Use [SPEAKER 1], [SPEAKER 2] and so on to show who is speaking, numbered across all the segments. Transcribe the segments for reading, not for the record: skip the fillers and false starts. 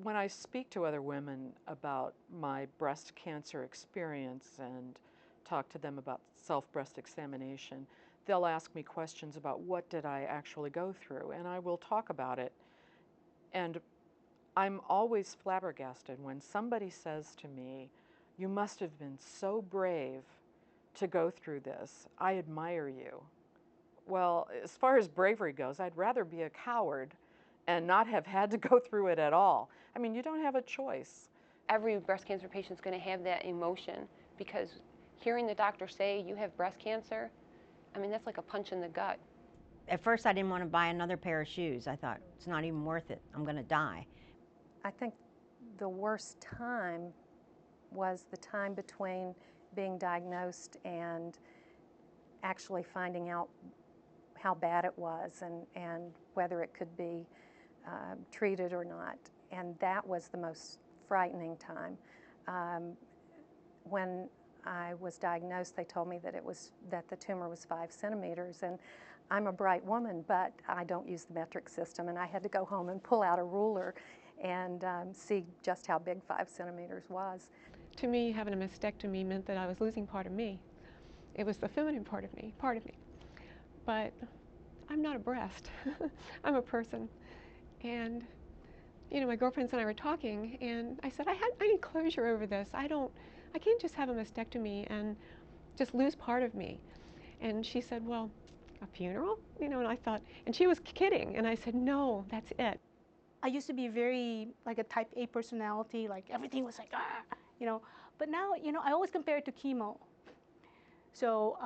[SPEAKER 1] When I speak to other women about my breast cancer experience and talk to them about self-breast examination, they'll ask me questions about what did I actually go through, and I will talk about it. And I'm always flabbergasted when somebody says to me, "You must have been so brave to go through this. I admire you." Well, as far as bravery goes, I'd rather be a coward and not have had to go through it at all. I mean, you don't have a choice.
[SPEAKER 2] Every breast cancer patient is going to have that emotion, because hearing the doctor say you have breast cancer, I mean, that's like a punch in the gut.
[SPEAKER 3] At first, I didn't want to buy another pair of shoes. I thought, it's not even worth it. I'm going to die.
[SPEAKER 4] I think the worst time was the time between being diagnosed and actually finding out how bad it was and whether it could be treated or not. And that was the most frightening time. When I was diagnosed, they told me that the tumor was 5 centimeters, and I'm a bright woman, but I don't use the metric system, and I had to go home and pull out a ruler and see just how big 5 centimeters was.
[SPEAKER 2] To me, having a mastectomy meant that I was losing part of me. It was the feminine part of me. But I'm not a breast. I'm a person. And you know, my girlfriends and I were talking, and I said, I need closure over this. I can't just have a mastectomy and just lose part of me. And she said, well, a funeral? You know, and I thought, and she was kidding. And I said, no, that's it.
[SPEAKER 5] I used to be very, like a type A personality, like everything was like, ah, you know. But now, you know, I always compare it to chemo. So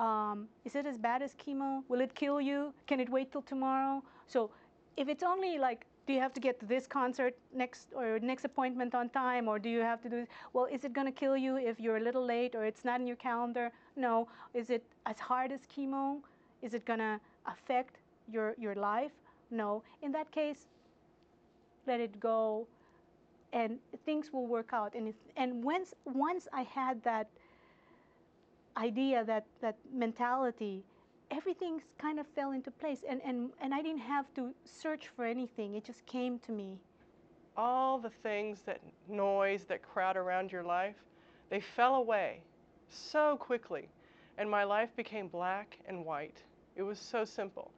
[SPEAKER 5] is it as bad as chemo? Will it kill you? Can it wait till tomorrow? So if it's only like, do you have to get to this concert next appointment on time, or do you have to do, well, is it going to kill you if you're a little late or it's not in your calendar? No. Is it as hard as chemo? Is it going to affect your life? No. In that case, let it go, and things will work out. And once I had that idea, that mentality, everything kind of fell into place, and I didn't have to search for anything. It just came to me.
[SPEAKER 6] All the things, that noise that crowd around your life, they fell away so quickly, and my life became black and white. It was so simple.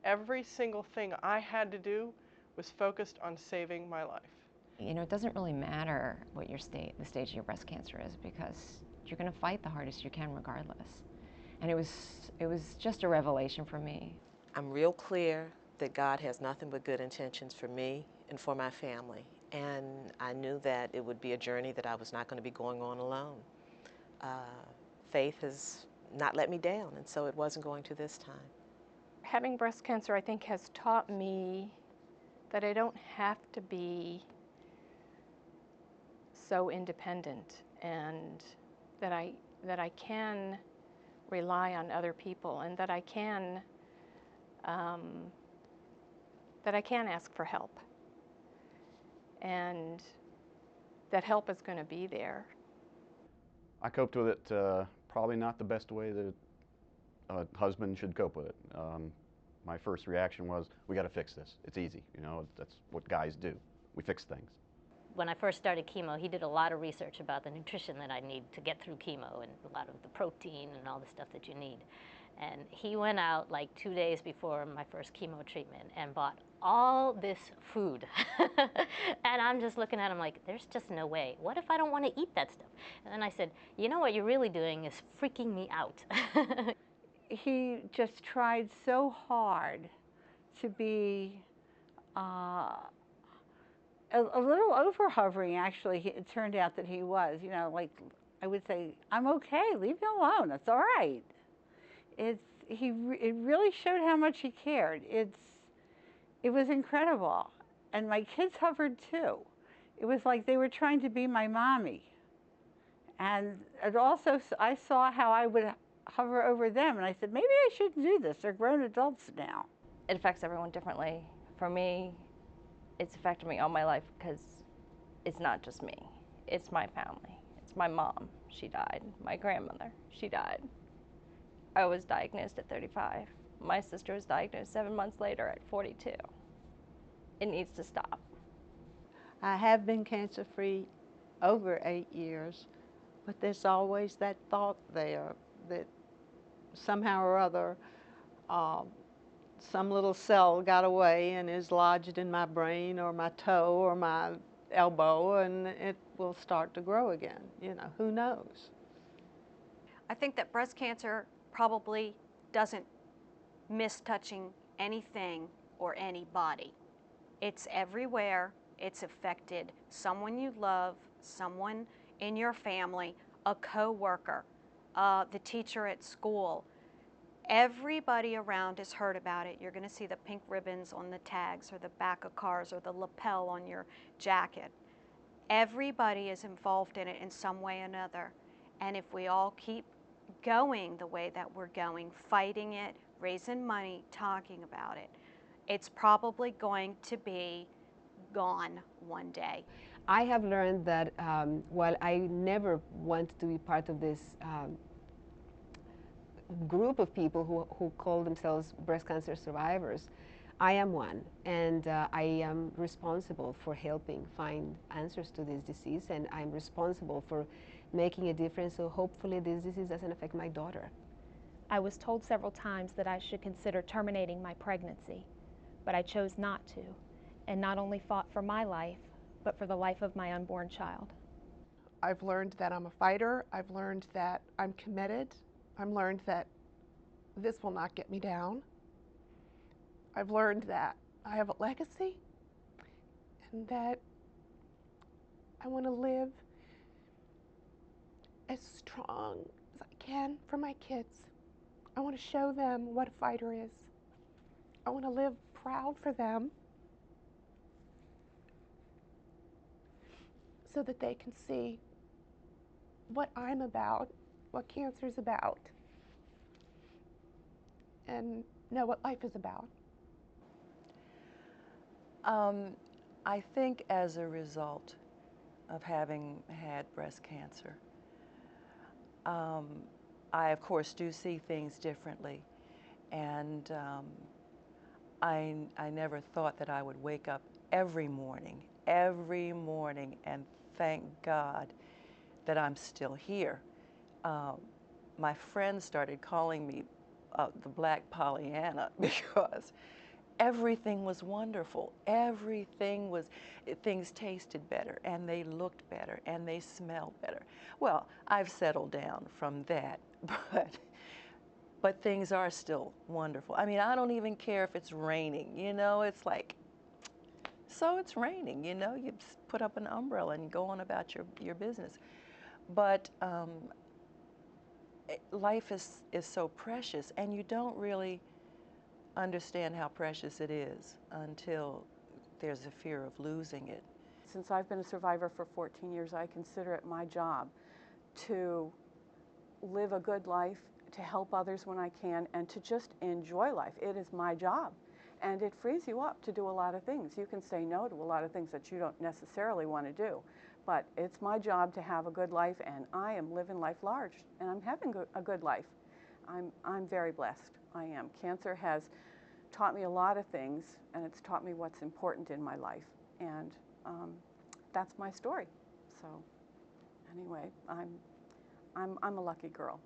[SPEAKER 6] Every single thing I had to do was focused on saving my life.
[SPEAKER 7] You know, it doesn't really matter what the stage of your breast cancer is, because you're going to fight the hardest you can regardless. And it was just a revelation for me.
[SPEAKER 8] I'm real clear that God has nothing but good intentions for me and for my family. And I knew that it would be a journey that I was not going to be going on alone. Faith has not let me down, and so it wasn't going to this time.
[SPEAKER 9] Having breast cancer, I think, has taught me that I don't have to be so independent, and that I can rely on other people, and that I can ask for help, and that help is going to be there.
[SPEAKER 10] I coped with it probably not the best way that a husband should cope with it. My first reaction was, we got to fix this. It's easy, you know, that's what guys do. We fix things.
[SPEAKER 11] When I first started chemo, he did a lot of research about the nutrition that I need to get through chemo, and a lot of the protein and all the stuff that you need. And he went out like 2 days before my first chemo treatment and bought all this food. And I'm just looking at him like, there's just no way. What if I don't want to eat that stuff? And then I said, you know what you're really doing is freaking me out.
[SPEAKER 12] He just tried so hard to be a little over-hovering, actually. It turned out that he was, you know, like I would say, I'm okay, leave me alone, it's all right. It really showed how much he cared. It was incredible. And my kids hovered too. It was like they were trying to be my mommy. And it also, I saw how I would hover over them, and I said, maybe I shouldn't do this, they're grown adults now.
[SPEAKER 13] It affects everyone differently. For me, it's affected me all my life because it's not just me. It's my family. It's my mom, she died. My grandmother, she died. I was diagnosed at 35. My sister was diagnosed 7 months later at 42. It needs to stop.
[SPEAKER 12] I have been cancer-free over 8 years, but there's always that thought there that somehow or other some little cell got away and is lodged in my brain or my toe or my elbow, and it will start to grow again. You know, who knows?
[SPEAKER 14] I think that breast cancer probably doesn't miss touching anything or anybody. It's everywhere. It's affected someone you love, someone in your family, a coworker, the teacher at school. Everybody around has heard about it. You're going to see the pink ribbons on the tags or the back of cars or the lapel on your jacket. Everybody is involved in it in some way or another. And if we all keep going the way that we're going, fighting it, raising money, talking about it, it's probably going to be gone one day.
[SPEAKER 15] I have learned that while I never want to be part of this group of people who call themselves breast cancer survivors, I am one, and I am responsible for helping find answers to this disease, and I'm responsible for making a difference, so hopefully this disease doesn't affect my daughter.
[SPEAKER 16] I was told several times that I should consider terminating my pregnancy, but I chose not to, and not only fought for my life, but for the life of my unborn child.
[SPEAKER 6] I've learned that I'm a fighter. I've learned that I'm committed. I've learned that this will not get me down. I've learned that I have a legacy and that I want to live as strong as I can for my kids. I want to show them what a fighter is. I want to live proud for them so that they can see what I'm about, what cancer's about, and know what life is about.
[SPEAKER 17] I think as a result of having had breast cancer, I of course do see things differently, and I never thought that I would wake up every morning and thank God that I'm still here. My friends started calling me the Black Pollyanna because everything was wonderful. Things tasted better, and they looked better, and they smelled better. Well, I've settled down from that, but things are still wonderful. I mean, I don't even care if it's raining, you know, it's like, so it's raining, you know, you put up an umbrella and go on about your business. But life is so precious, and you don't really understand how precious it is until there's a fear of losing it.
[SPEAKER 18] Since I've been a survivor for 14 years, I consider it my job to live a good life, to help others when I can, and to just enjoy life. It is my job, and it frees you up to do a lot of things. You can say no to a lot of things that you don't necessarily want to do, but it's my job to have a good life, and I am living life large, and I'm having a good life. I'm very blessed. I am. Cancer has taught me a lot of things, and it's taught me what's important in my life, and that's my story. So anyway, I'm a lucky girl.